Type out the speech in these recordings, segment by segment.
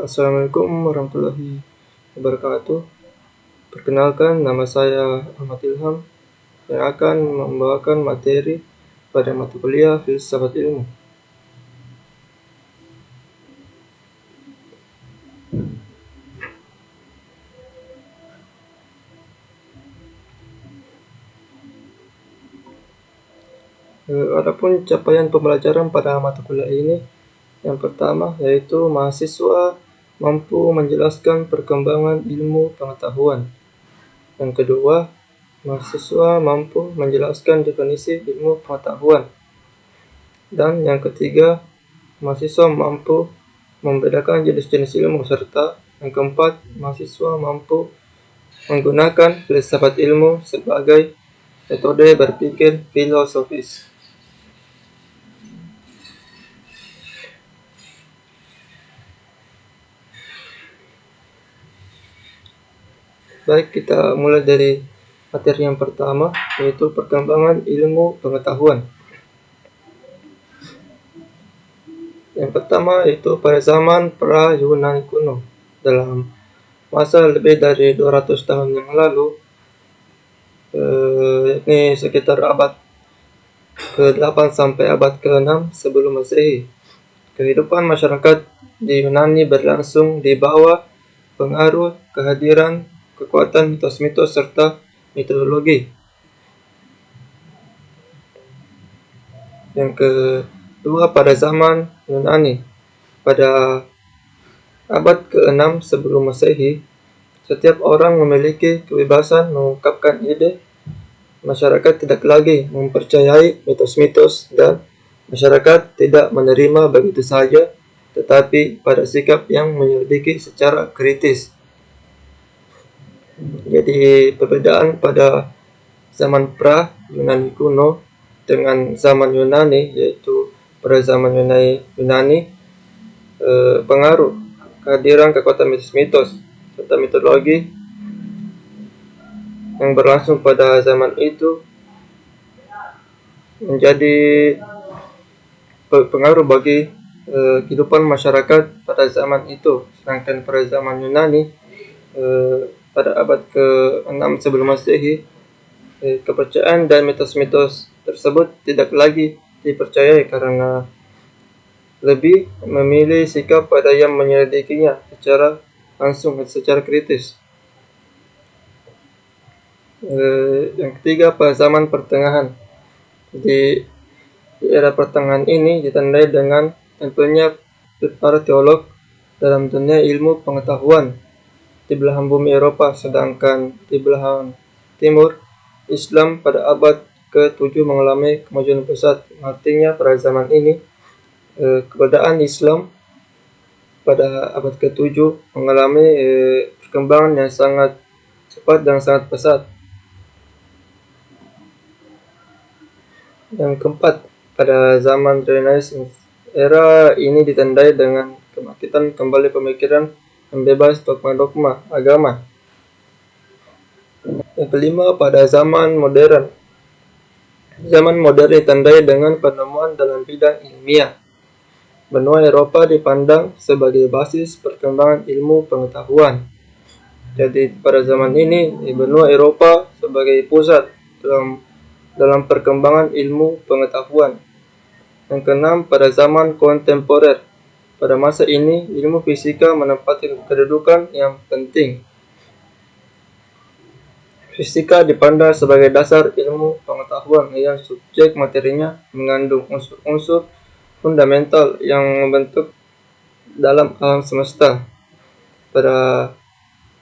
Assalamualaikum warahmatullahi wabarakatuh. Perkenalkan, nama saya Ahmad Ilham yang akan membawakan materi pada mata kuliah Filsafat Ilmu. Adapun capaian pembelajaran pada mata kuliah ini, yang pertama yaitu mahasiswa mampu menjelaskan perkembangan ilmu pengetahuan. Yang kedua, mahasiswa mampu menjelaskan definisi ilmu pengetahuan. Dan yang ketiga, mahasiswa mampu membedakan jenis-jenis ilmu, serta yang keempat, mahasiswa mampu menggunakan filsafat ilmu sebagai metode berpikir filosofis. Baik, kita mulai dari materi yang pertama, yaitu perkembangan ilmu pengetahuan. Yang pertama yaitu pada zaman pra-Yunani kuno, dalam masa lebih dari 200 tahun yang lalu, yakni sekitar abad ke-8 sampai abad ke-6 sebelum Masehi. Kehidupan masyarakat di Yunani berlangsung di bawah pengaruh kehadiran kekuatan mitos-mitos serta mitologi. Yang kedua, pada zaman Yunani, pada abad ke-6 sebelum Masehi, setiap orang memiliki kebebasan mengungkapkan ide. Masyarakat tidak lagi mempercayai mitos-mitos dan masyarakat tidak menerima begitu saja, tetapi pada sikap yang menyelidiki secara kritis. Jadi perbedaan pada zaman pra-Yunani kuno dengan zaman Yunani, yaitu pada zaman Yunani pengaruh kehadiran kekuatan mitos-mitos serta mitologi yang berlangsung pada zaman itu menjadi pengaruh bagi kehidupan masyarakat pada zaman itu. Sedangkan pada zaman Yunani, pada abad ke-6 sebelum Masehi, kepercayaan dan mitos-mitos tersebut tidak lagi dipercayai karena lebih memilih sikap pada yang menyelidikinya secara langsung dan secara kritis. Yang ketiga, pada zaman pertengahan. Di era pertengahan ini ditandai dengan tampilnya para teolog dalam dunia ilmu pengetahuan di belahan bumi Eropa, sedangkan di belahan timur Islam pada abad ke-7 mengalami kemajuan pesat. Artinya pada zaman ini keberadaan Islam pada abad ke-7 mengalami perkembangan yang sangat cepat dan sangat pesat. Yang keempat, pada zaman Renaissance, era ini ditandai dengan kebangkitan kembali pemikiran yang bebas dogma-dogma agama. Yang kelima, pada zaman modern. Zaman modern ditandai dengan penemuan dalam bidang ilmiah. Benua Eropa dipandang sebagai basis perkembangan ilmu pengetahuan. Jadi pada zaman ini benua Eropa sebagai pusat dalam perkembangan ilmu pengetahuan. Yang keenam, pada zaman kontemporer. Pada masa ini, ilmu fisika menempati kedudukan yang penting. Fisika dipandang sebagai dasar ilmu pengetahuan yang subjek materinya mengandung unsur-unsur fundamental yang membentuk dalam alam semesta. Pada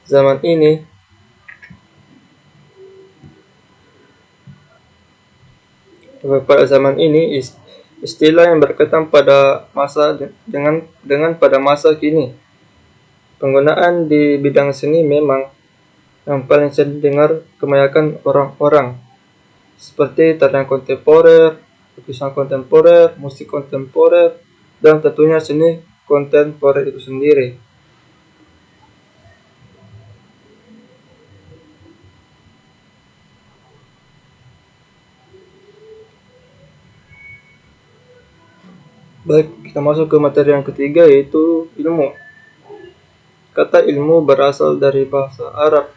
zaman ini, istilah yang berkaitan pada masa dengan pada masa kini. Penggunaan di bidang seni memang yang paling sering didengar kebanyakan orang-orang, seperti tarian kontemporer, lukisan kontemporer, musik kontemporer, dan tentunya seni kontemporer itu sendiri. Baik, kita masuk ke materi yang ketiga, yaitu ilmu. Kata ilmu berasal dari bahasa Arab,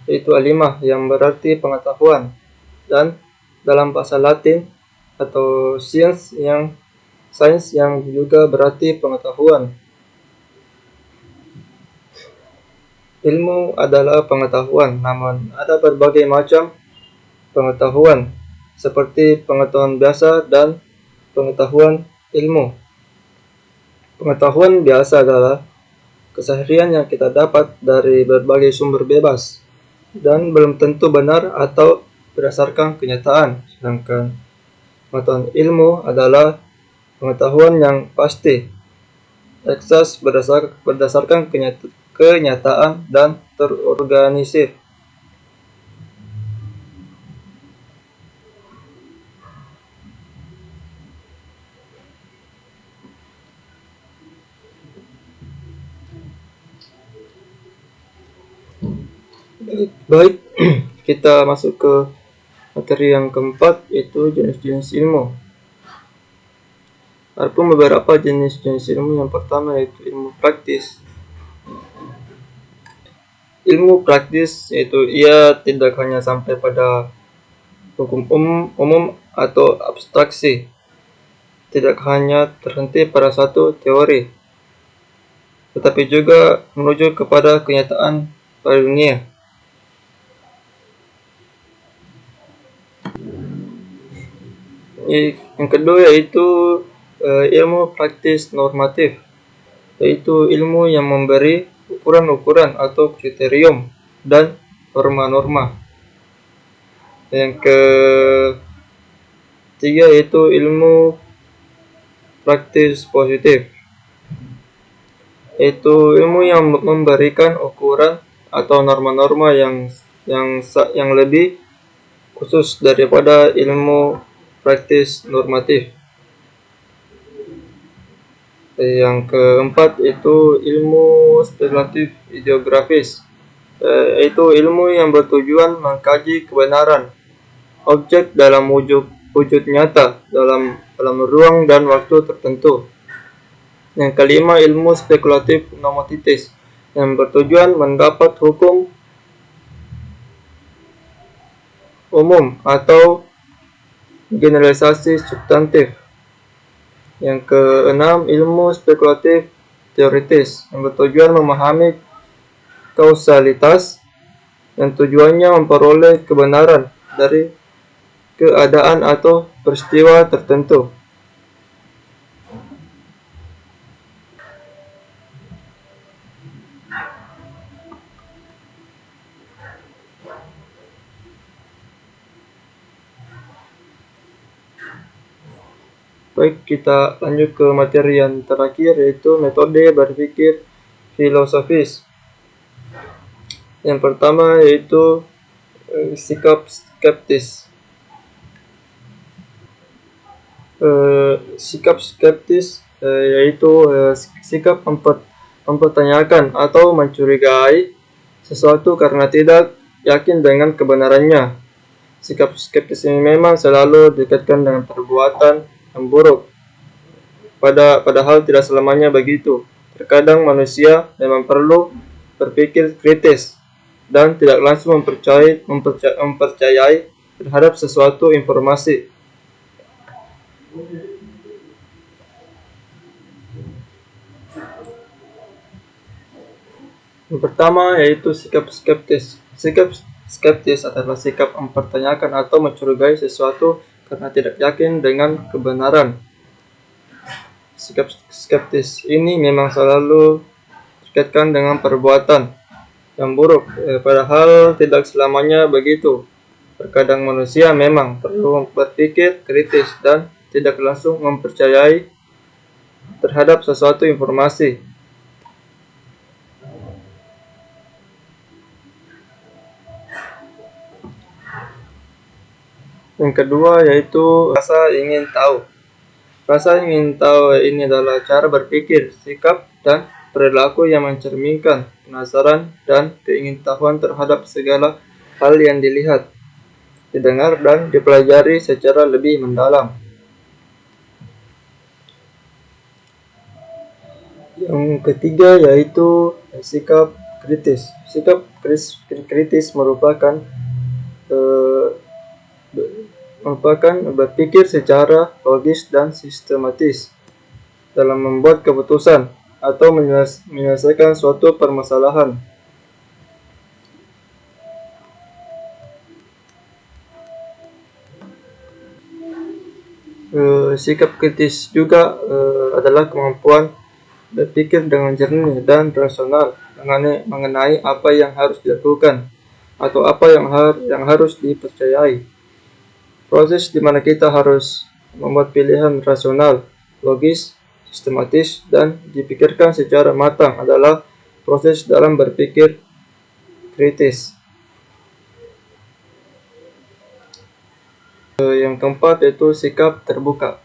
yaitu alimah, yang berarti pengetahuan, dan dalam bahasa Latin atau sains yang juga berarti pengetahuan. Ilmu adalah pengetahuan, namun ada berbagai macam pengetahuan, seperti pengetahuan biasa dan pengetahuan ilmu. Pengetahuan biasa adalah keseharian yang kita dapat dari berbagai sumber bebas dan belum tentu benar atau berdasarkan kenyataan. Sedangkan pengetahuan ilmu adalah pengetahuan yang pasti, eksas, berdasarkan kenyataan dan terorganisir. Baik, kita masuk ke materi yang keempat, yaitu jenis-jenis ilmu. Ada pun beberapa jenis-jenis ilmu. Yang pertama yaitu ilmu praktis. Ilmu praktis yaitu ia tidak hanya sampai pada hukum umum atau abstraksi, tidak hanya terhenti pada satu teori, tetapi juga menuju kepada kenyataan pada dunia. Yang kedua yaitu ilmu praktis normatif, yaitu ilmu yang memberi ukuran-ukuran atau kriterium dan norma-norma. Yang ketiga yaitu ilmu praktis positif, yaitu ilmu yang memberikan ukuran atau norma-norma yang lebih khusus daripada ilmu praktis normatif. Yang keempat itu ilmu spekulatif ideografis, yaitu ilmu yang bertujuan mengkaji kebenaran objek dalam wujud nyata dalam ruang dan waktu tertentu. Yang kelima ilmu spekulatif nomotitis, yang bertujuan mendapat hukum umum atau generalisasi substantif. Yang keenam ilmu spekulatif teoritis, yang bertujuan memahami kausalitas, yang tujuannya memperoleh kebenaran dari keadaan atau peristiwa tertentu. Baik, kita lanjut ke materi yang terakhir, yaitu metode berpikir filosofis. Yang pertama yaitu sikap skeptis. Sikap skeptis yaitu sikap mempertanyakan atau mencurigai sesuatu karena tidak yakin dengan kebenarannya. Sikap skeptis ini memang selalu dikaitkan dengan perbuatan yang buruk. Padahal tidak selamanya begitu. Terkadang manusia memang perlu berpikir kritis dan tidak langsung mempercayai terhadap sesuatu informasi. Yang pertama yaitu sikap skeptis. Sikap skeptis adalah sikap mempertanyakan atau mencurigai sesuatu karena tidak yakin dengan kebenaran. Sikap skeptis ini memang selalu dikaitkan dengan perbuatan yang buruk, padahal tidak selamanya begitu. Terkadang manusia memang perlu berpikir kritis dan tidak langsung mempercayai terhadap sesuatu informasi. Yang kedua yaitu rasa ingin tahu. Rasa ingin tahu ini adalah cara berpikir, sikap, dan perilaku yang mencerminkan penasaran dan keingintahuan terhadap segala hal yang dilihat, didengar, dan dipelajari secara lebih mendalam. ketiga yaitu sikap kritis. Sikap kritis merupakan berpikir secara logis dan sistematis dalam membuat keputusan atau menyelesaikan suatu permasalahan. Sikap kritis juga adalah kemampuan berpikir dengan jernih dan rasional mengenai apa yang harus dilakukan atau apa yang harus dipercayai. Proses di mana kita harus membuat pilihan rasional, logis, sistematis, dan dipikirkan secara matang adalah proses dalam berpikir kritis. Yang keempat yaitu sikap terbuka,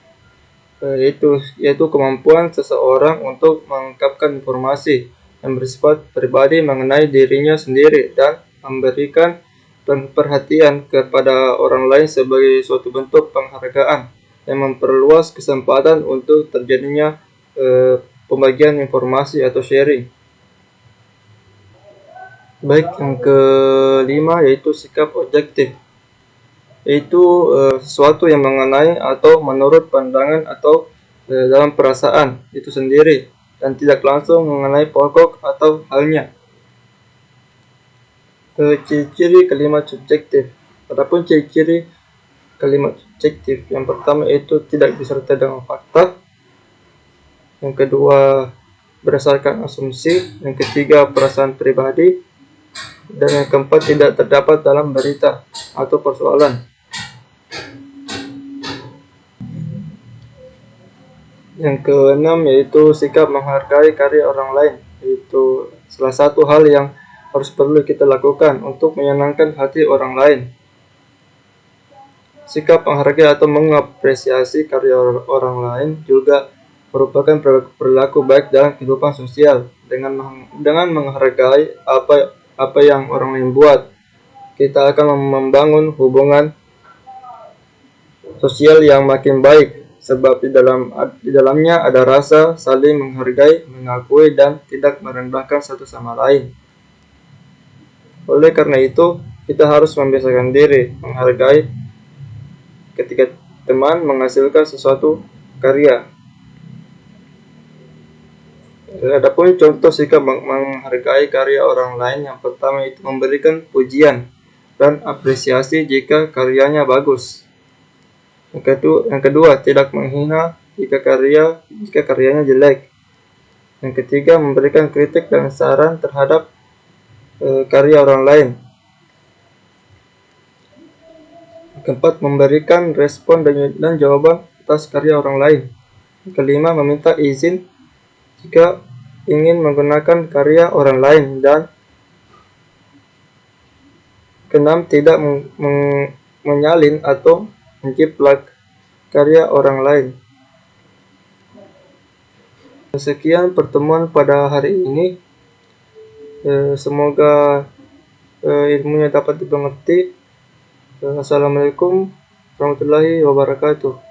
yaitu kemampuan seseorang untuk mengungkapkan informasi yang bersifat pribadi mengenai dirinya sendiri dan memberikan perhatian kepada orang lain sebagai suatu bentuk penghargaan yang memperluas kesempatan untuk terjadinya pembagian informasi atau sharing. Baik, yang kelima yaitu sikap objektif, yaitu sesuatu yang mengenai atau menurut pandangan atau dalam perasaan itu sendiri dan tidak langsung mengenai pokok atau halnya. Ciri-ciri kalimat subjektif. Adapun ciri-ciri kalimat subjektif, yang pertama itu tidak disertai dengan fakta, yang kedua berdasarkan asumsi, yang ketiga perasaan pribadi, dan yang keempat tidak terdapat dalam berita atau persoalan. Yang keenam yaitu sikap menghargai karya orang lain, yaitu salah satu hal yang harus perlu kita lakukan untuk menyenangkan hati orang lain. Sikap menghargai atau mengapresiasi karya orang lain juga merupakan perilaku baik dalam kehidupan sosial. Dengan menghargai apa yang orang lain buat, kita akan membangun hubungan sosial yang makin baik, sebab di dalamnya ada rasa saling menghargai, mengakui, dan tidak merendahkan satu sama lain. Oleh karena itu, kita harus membiasakan diri menghargai ketika teman menghasilkan sesuatu karya. Adapun contoh sikap menghargai karya orang lain, yang pertama itu memberikan pujian dan apresiasi jika karyanya bagus. Yang kedua, tidak menghina jika karyanya jelek. Yang ketiga, memberikan kritik dan saran terhadap karya orang lain. Yang keempat, memberikan respon dan jawaban atas karya orang lain. Yang kelima, meminta izin jika ingin menggunakan karya orang lain. Dan keenam, tidak menyalin atau menjiplak karya orang lain. Sekian pertemuan pada hari ini. Semoga ilmunya dapat dimengerti. Assalamualaikum warahmatullahi wabarakatuh.